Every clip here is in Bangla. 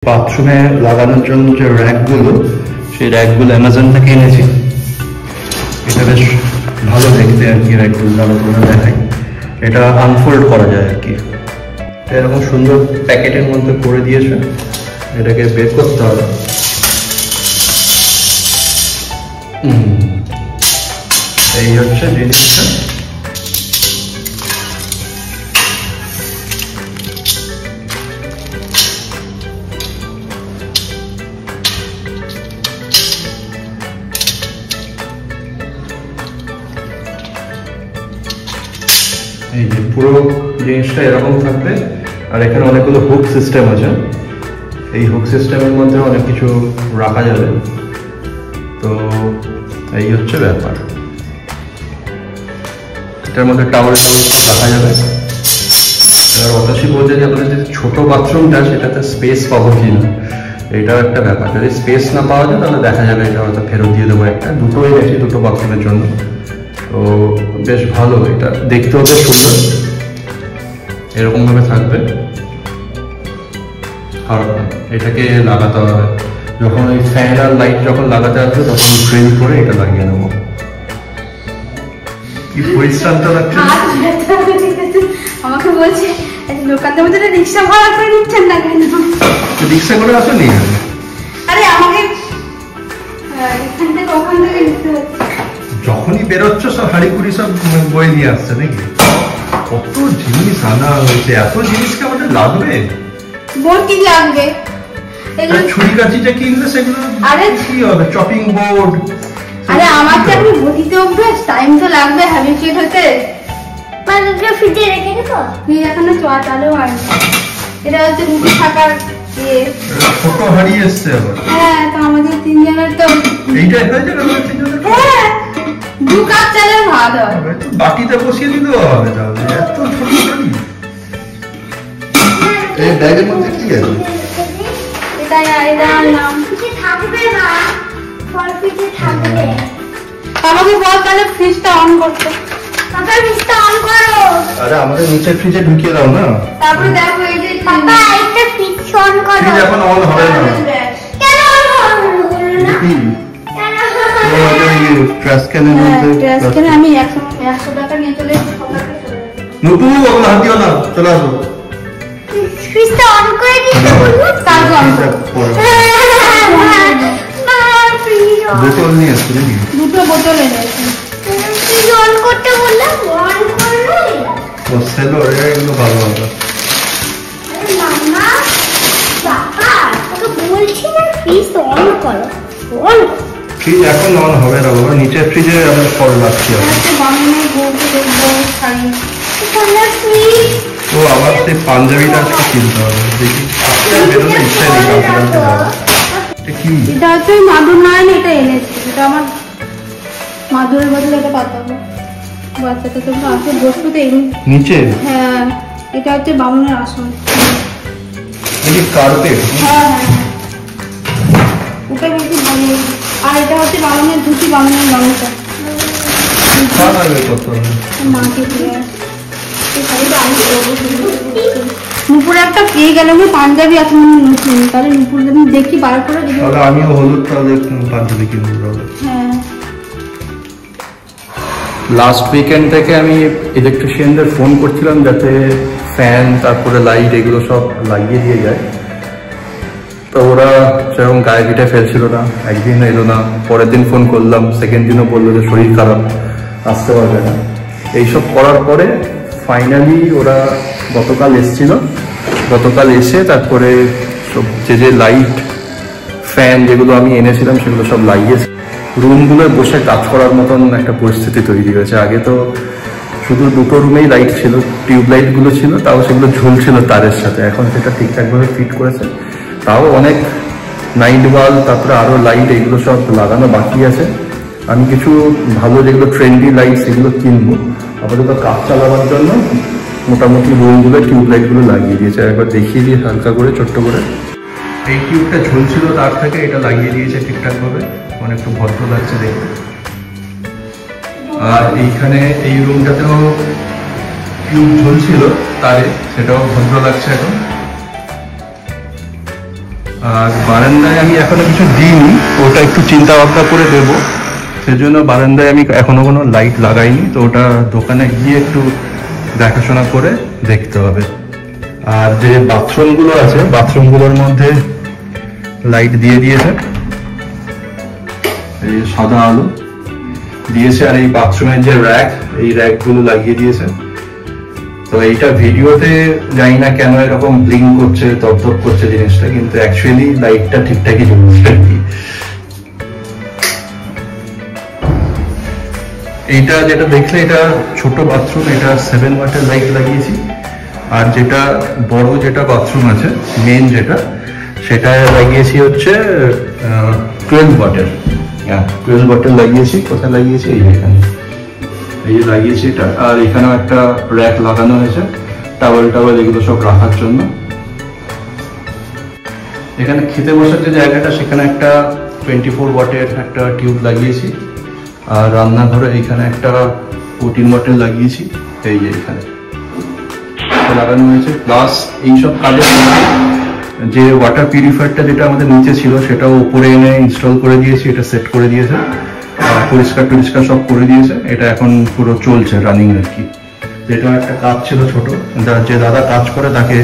বাথরুমে লাগানোর জন্য যে র্যাকগুলো, সেই র্যাকগুলো অ্যামাজন থেকে এনেছি। এটা বেশ ভালো দেখতে আর কি, র্যাকগুলো ভালো করে দেখায়। এটা আনফোল্ড করা যায় আর কি, এরকম সুন্দর প্যাকেটের মধ্যে করে দিয়েছে। এটাকে বের করতে হবে। এই হচ্ছে জিনিসটা। এই যে পুরো জিনিসটা এরকম থাকবে, আর এখানে অনেকগুলো হুক সিস্টেম আছে। এই হুক সিস্টেমের মধ্যে অনেক কিছু রাখা যাবে। তো এই হচ্ছে ব্যাপার, এটার মধ্যে টাওয়াল রাখা যাবে। এবার অতসী বলছে যে আমাদের যে ছোট বাথরুমটা, সেটাতে স্পেস পাবো কিনা, এটাও একটা ব্যাপার। যদি স্পেস না পাওয়া যায় তাহলে দেখা যাবে এটা হয়তো ফেরত দিয়ে দেবো। একটা দুটোই গেছি, দুটো বাথরুমের জন্য। তো বেশ ভালো, এটা দেখতেও বেশ সুন্দর, এরকম ভাবে থাকবে। আর এটাকে লাগাতে হবে যখন ওই ফ্যান আর লাইট যখন লাগাতে আসবে, তখন ড্রিল করে এটা লাগিয়ে নেবো। কি পরিশ্রান্ত লাগছে। আমাকে বলছে দোকানদার মধ্যে রিক্সা ভাড়া করে নিচ্ছেন না কেন? রিক্সা করে আসেনি? আরে আমাকে এখান থেকে ওখান থেকে নিতে হচ্ছে। যখনই বেরোচ্ছ সব হাড়িকুড়ি সব বই নিয়ে আসছে নাকি? কত জিনিস আনা হয়েছে, এত জিনিসকে আমাদের লাগবে? বোর্ড কি লাগবে? ছুরি কাঁচিটা কিনলে সেগুলো আরে কি হবে? Chopping board. আরে আমার তো আমি বটিতে অভ্যাস, টাইম তো লাগবে হ্যাবিচুয়েট হতে। মানে ফ্রিজে রেখে দিত, ফ্রিজ এখনো চালু হয়নি। এটা হচ্ছে দুটো থাকার ছোট হাড়ি এসছে আবার। হ্যাঁ, তো আমাদের তিনজনের তো এইটাই হয়েছে না? তিনজনের হ্যাঁ, 2 কাপ চালের ভাত হবে। বাটিতে বসিয়ে দিলেও হবে তাহলে। এত ছোট হাড়ি। এই ব্যাগের মধ্যে কি আছে? এটা নাম কিছু থাকবে না, ফল ফ্রিজে থাকবে। আমাকে বল তাহলে ফ্রিজটা অন করতে। পাপা ফ্রিজটা অন করো। আরে আমাদের নিচে ফ্রিজে ঢুকিয়ে দাও না। তারপরে দেখো এই যে পাপা একটা ফ্রিজ অন করো। ফ্রিজ এখন অন হবে না। কেন অন হবে না? কি? ট্রাশ ক্যানের মধ্যে ট্রাশ ক্যানে আমি 100 টাকা নিয়ে চলে এসেছি। নুপু ওগুলো হাত দিও না, চলে আসো। ফ্রিজটা অন করে দিতে বলবো, তারপর অন করো। বোতল নিয়ে আসছো নাকি? দুটো বোতল এনেছি। ফ্রিজ অন করতে বললাম, অন করলো। ও সেলো, এগুলো ভালো হবে। আরে মাম্মা, বাবা তোকে বলছি না ফ্রিজ অন করো। অন ফ্রিজ এখন অন হবে না বাবা, নিচে ফ্রিজে আমরা ফল রাখছি। আচ্ছা বামুনের বউকে দেখবো শাড়ি। কোনটা ফ্রিজ? ও আমার সেই পাঞ্জাবিটা আজকে কিনতে হবে, দেখি বেরোলে ইচ্ছা নেই কাউকে আনতে হবে। কি এটা হচ্ছে মাদুর নয়, এটা এনেছি। এটা আমার মাদুরের বদলে এটা পাতাবো। বাচ্চাটা তো আসে বসতে এই নিচে। হ্যাঁ, এটা হচ্ছে বামুনের আসন। এই কার্পেট। হ্যাঁ হ্যাঁ, ওটা বেশি ভালো। আর এটা হচ্ছে বামুনের ধুতি, বামুনের গামছা। মাকে দিয়ে নুপুর একটা পেয়ে গেল, পাঞ্জাবি আছে নতুন। তাহলে নুপুর যদি দেখি বার করে দিবি। তাহলে আমিও হলুদ তাহলে পাঞ্জাবি কিনবো। হ্যাঁ, লাস্ট উইকেন্ড থেকে আমি ইলেকট্রিশিয়ানদের ফোন করছিলাম যাতে ফ্যান তারপরে লাইট এগুলো সব লাগিয়ে দিয়ে যায়। তো ওরা সেরকম গায়ে পিঠে ফেলছিল না, একদিন এলো না, পরের দিন ফোন করলাম, সেকেন্ড দিনও বললো যে শরীর খারাপ, আসতে পারবে না। এইসব করার পরে ফাইনালি ওরা গতকাল এসেছিল। গতকাল এসে তারপরে সব যে লাইট ফ্যান যেগুলো আমি এনেছিলাম সেগুলো সব লাগিয়েছে। রুমগুলোয় বসে কাজ করার মতন একটা পরিস্থিতি তৈরি হয়েছে। আগে তো শুধু দুটো রুমেই লাইট ছিল, টিউব লাইটগুলো ছিল, তাও সেগুলো ঝুলছিল তারের সাথে। এখন সেটা ঠিকঠাকভাবে ফিট করেছে, তাও অনেক নাইট বাল্ব তারপরে আরও লাইট এগুলো সব লাগানো বাকি আছে। আমি কিছু ভালো যেগুলো ট্রেন্ডি লাইট সেগুলো কিনবো। আপাতত কাজ চালাবার জন্য মোটামুটি রুমগুলো টিউব লাইটগুলো লাগিয়ে দিয়েছে। একবার দেখিয়ে দিয়ে হালকা করে ছোট্ট করে। এই টিউবটা ঝুলছিল তার থেকে এটা লাগিয়ে দিয়েছে ঠিকঠাকভাবে, মানে একটু ভদ্র লাগছে দেখতে। আর এইখানে এই রুমটাতেও টিউব ঝুলছিল তারে, সেটাও ভদ্র লাগছে এখন। আর বারান্দায় আমি এখনো কিছু দিইনি, ওটা একটু চিন্তা ভাবনা করে দেবো, সেজন্য বারান্দায় আমি এখনো কোনো লাইট লাগাইনি। তো ওটা দোকানে গিয়ে একটু দেখাশোনা করে দেখতে হবে। আর যে বাথরুমগুলো আছে, বাথরুমগুলোর মধ্যে লাইট দিয়ে দিয়েছে, এই সাদা আলো দিয়েছে। আর এই বাথরুমের যে র্যাক, এই র্যাকগুলো লাগিয়ে দিয়েছে। তো এইটা ভিডিওতে জানি না কেন এরকম ব্লিং করছে, তপতপ করছে জিনিসটা, কিন্তু অ্যাকচুয়ালি লাইটটা ঠিকঠাকই জ্বলছে আর কি। এইটা যেটা দেখলে এটা ছোট বাথরুম, এটা 7 ওয়াটের লাইট লাগিয়েছি। আর যেটা বড় যেটা বাথরুম আছে মেন যেটা, সেটা লাগিয়েছি হচ্ছে 12 ওয়াটের। হ্যাঁ 12 ওয়াটের লাগিয়েছি। কোথায় লাগিয়েছি? এই এখানে, এই যে লাগিয়েছি এটা। আর এখানেও একটা র্যাক লাগানো হয়েছে টাওয়েল টাওয়েল এগুলো সব রাখার জন্য। এখানে খেতে বসার যে জায়গাটা, সেখানে একটা 24 ওয়াটের একটা টিউব লাগিয়েছি। আর রান্নাঘরে এইখানে একটা 14 ওয়াটের লাগিয়েছি, এই যে এখানে লাগানো হয়েছে। প্লাস এইসব কাজের যে ওয়াটার পিউরিফায়ারটা যেটা আমাদের নিচে ছিল, সেটাও উপরে এনে ইনস্টল করে দিয়েছি। এটা সেট করে দিয়েছে, পরিষ্কার টরিষ্কার সব করে দিয়েছে। এটা এখন পুরো চলছে রানিং আর কি। যেটা একটা কাজ ছিল ছোট, যে দাদা কাজ করে তাকে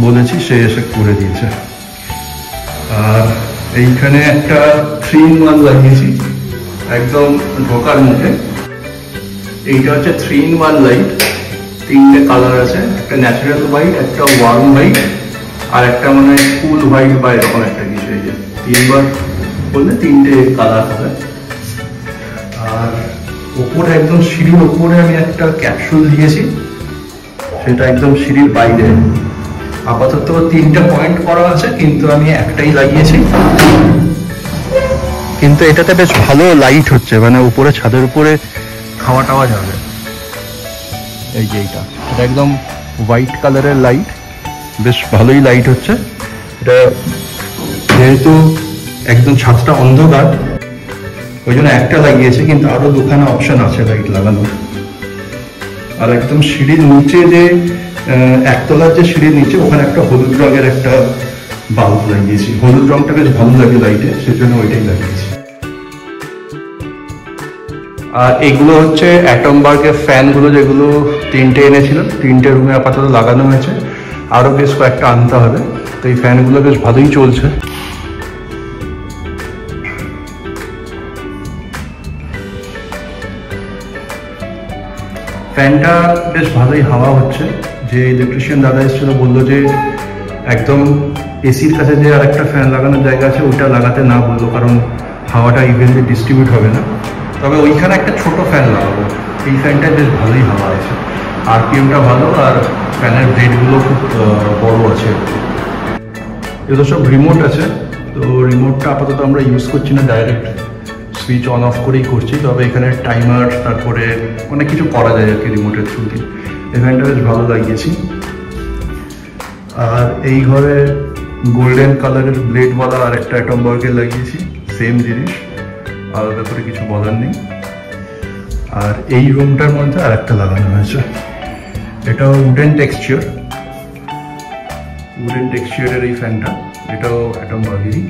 বলেছি, সে এসে করে দিয়েছে। আর এইখানে একটা 3-in-1 লাগিয়েছি একদম ঢোকার মুখে। এইটা হচ্ছে 3-in-1 লাইট, 3টে কালার আছে, একটা ন্যাচারাল হোয়াইট, একটা ওয়ার্ম হোয়াইট, আর একটা মনে হয় কুল হোয়াইট বা এরকম একটা কিছু। এই যে 3বার বললে 3টে কালার হবে। আর ওপরে একদম সিঁড়ির ওপরে আমি একটা ক্যাপসুল দিয়েছি, সেটা একদম সিঁড়ির বাইরে। আপাতত 3টে পয়েন্ট করা আছে, কিন্তু আমি একটাই লাগিয়েছি। কিন্তু এটাতে বেশ ভালো লাইট হচ্ছে, মানে উপরে ছাদের উপরে খাওয়া টাওয়া যাবে। এই যে এটা একদম হোয়াইট কালারের লাইট, বেশ ভালোই লাইট হচ্ছে। এটা যেহেতু একদম ছাদটা অন্ধকার, ওই জন্য একটা লাগিয়েছে, কিন্তু আরো দুখানা অপশন আছে লাইট লাগানোর। আর একদম সিঁড়ির নিচে যে একতলার যে সিঁড়ির নিচে, ওখানে একটা হলুদ রঙের একটা বাল্ব লাগিয়েছি। হলুদ রংটা বেশ ভালো লাগে লাইটে, সেজন্য ওইটাই লাগিয়েছি। আর এগুলো হচ্ছে অ্যাটমবার্গের ফ্যানগুলো, যেগুলো 3টে এনেছিল। 3টে রুমে আপাতত লাগানো হয়েছে, আরো বেশ কয়েকটা আনতে হবে। তো এই ফ্যানগুলো বেশ ভালোই চলছে। ফ্যানটা বেশ ভালোই হাওয়া হচ্ছে। যে ইলেকট্রিশিয়ান দাদা এসেছিল বললো যে একদম এসির কাছে যে আর একটা ফ্যান লাগানোর জায়গা আছে, ওইটা লাগাতে না বললো, কারণ হাওয়াটা ইভেনলি ডিস্ট্রিবিউট হবে না। তবে ওইখানে একটা ছোট ফ্যান লাগাবো। এই ফ্যানটায় বেশ ভালোই হাওয়া আছে, আরপিএমটা ভালো, আর ফ্যানের ব্লেডগুলো খুব বড় আছে। এগুলো সব রিমোট আছে। তো রিমোটটা আপাতত আমরা ইউজ করছি না, ডাইরেক্ট সুইচ অন অফ করেই করছি। তবে এখানে টাইমার, তারপরে অনেক কিছু করা যায় আর কি রিমোটের থ্রু দিয়ে। এই ফ্যানটা বেশ ভালো লাগিয়েছি। আর এই ঘরে গোল্ডেন কালারের ব্লেডওয়ালা আর একটা অ্যাটমবার্গের লাগিয়েছি, সেম জিনিস, আলাদা করে কিছু বলার নেই। আর এই রুমটার মধ্যে আর একটা লাগানো হয়েছে, এটাও উডেন টেক্সচারের এই ফ্যানটা, এটাও অ্যাটমবার্গেরই,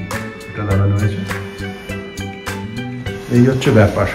এটা লাগানো হয়েছে। এই হচ্ছে ব্যাপার।